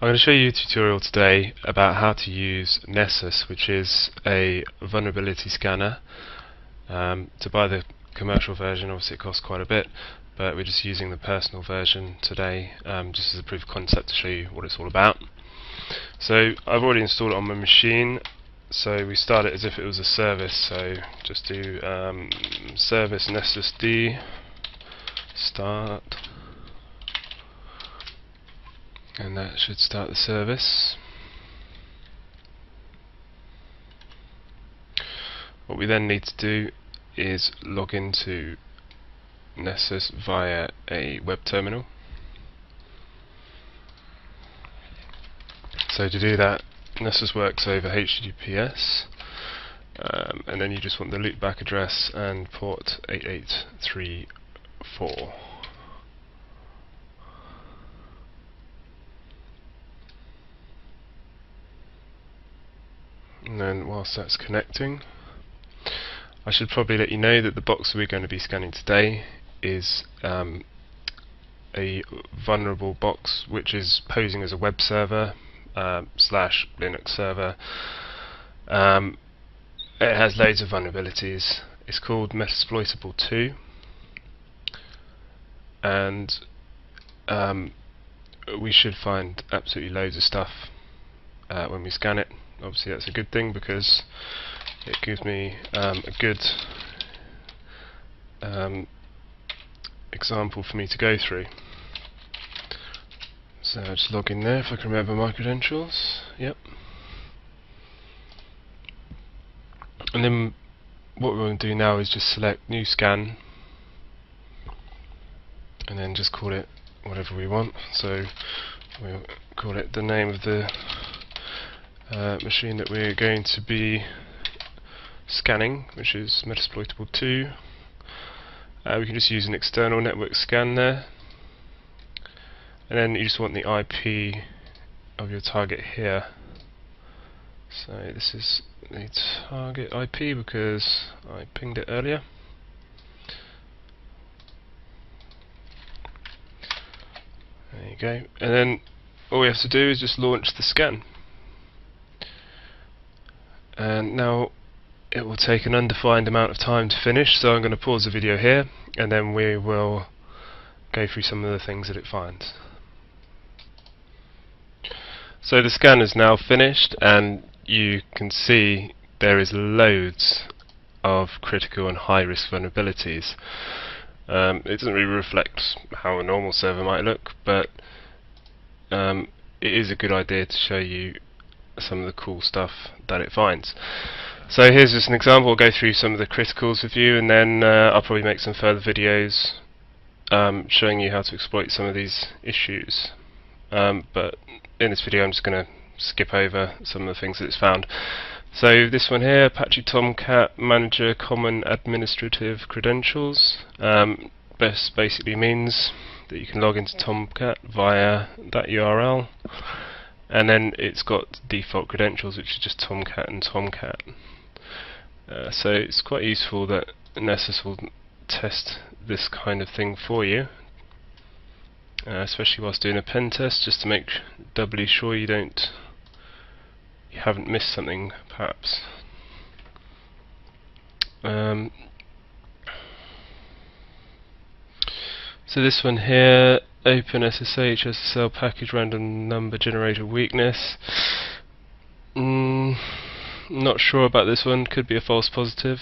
I'm going to show you a tutorial today about how to use Nessus, which is a vulnerability scanner. To buy the commercial version, obviously it costs quite a bit, but we're just using the personal version today, just as a proof of concept to show you what it's all about. So I've already installed it on my machine, so we start it as if it was a service, so just do service Nessus D, start, and that should start the service. What we then need to do is log into Nessus via a web terminal. So to do that, Nessus works over HTTPS, and then you just want the loopback address and port 8834. And then whilst that's connecting, I should probably let you know that the box we're going to be scanning today is a vulnerable box which is posing as a web server slash Linux server. It has loads of vulnerabilities. It's called Metasploitable 2, and we should find absolutely loads of stuff when we scan it. Obviously that's a good thing because it gives me a good example for me to go through. So I'll just log in there if I can remember my credentials. Yep. And then what we're going to do now is just select new scan and then just call it whatever we want. So we'll call it the name of the machine that we're going to be scanning, which is Metasploitable 2. We can just use an external network scan there, and then you just want the IP of your target here. So this is the target IP because I pinged it earlier. There you go, and then all we have to do is just launch the scan. And now it will take an undefined amount of time to finish, so I'm going to pause the video here and then we will go through some of the things that it finds. So the scan is now finished and you can see there is loads of critical and high risk vulnerabilities. It doesn't really reflect how a normal server might look, but it is a good idea to show you some of the cool stuff that it finds. So here's just an example. I'll go through some of the criticals with you, and then I'll probably make some further videos showing you how to exploit some of these issues. But in this video I'm just going to skip over some of the things that it's found. So this one here, Apache Tomcat Manager Common Administrative Credentials. This basically means that you can log into Tomcat via that URL, and then it's got default credentials which is just Tomcat and Tomcat. So it's quite useful that Nessus will test this kind of thing for you, especially whilst doing a pen test, just to make doubly sure you haven't missed something perhaps. So this one here, OpenSSH SSL package random number generator weakness. Not sure about this one, could be a false positive.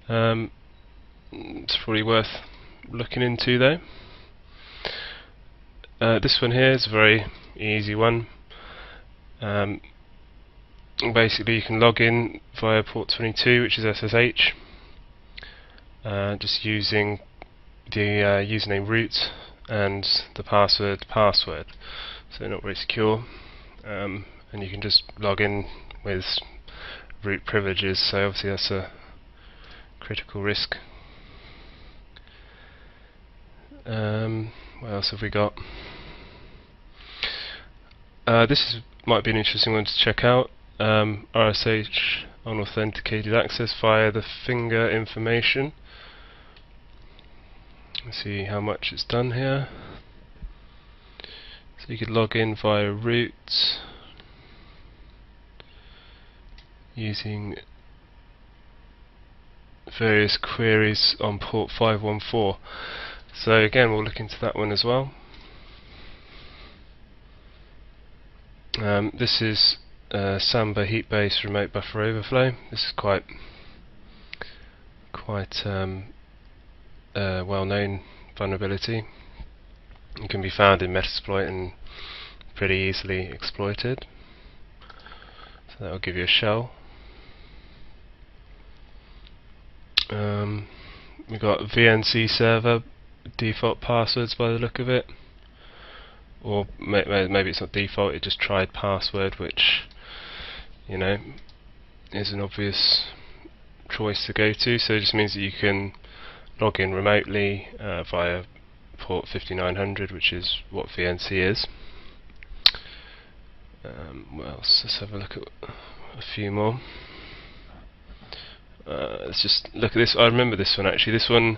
It's probably worth looking into though. This one here is a very easy one. Basically you can log in via port 22, which is SSH, just using the username root and the password. So not very secure, and you can just log in with root privileges, so obviously that's a critical risk. What else have we got? Might be an interesting one to check out. RSH unauthenticated access via the finger information. Let's see how much it's done here. So So you could log in via root using various queries on port 514. So again, we'll look into that one as well. This is Samba heap-based remote buffer overflow. This is quite well-known vulnerability. It can be found in Metasploit and pretty easily exploited. So that will give you a shell. We've got VNC server default passwords by the look of it, or maybe it's not default, it just tried password, which, you know, is an obvious choice to go to. So it just means that you can log in remotely via port 5900, which is what VNC is. What else? Let's have a look at a few more. Let's just look at this. I remember this one actually. This one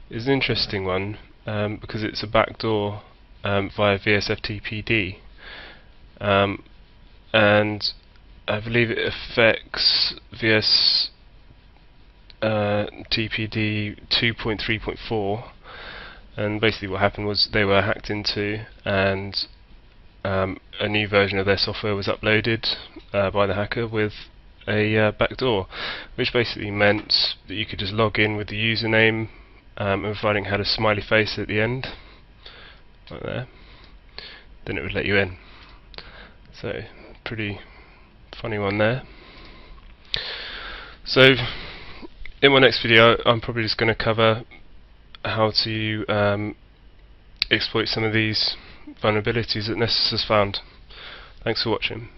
is an interesting one because it's a backdoor via VSFTPD, and I believe it affects VSTPD 2.3.4. And basically, what happened was they were hacked into, and a new version of their software was uploaded by the hacker with a backdoor, which basically meant that you could just log in with the username and providing it had a smiley face at the end, like there, then it would let you in. So, pretty funny one there. So, in my next video, I'm probably just going to cover how to exploit some of these vulnerabilities that Nessus has found. Thanks for watching.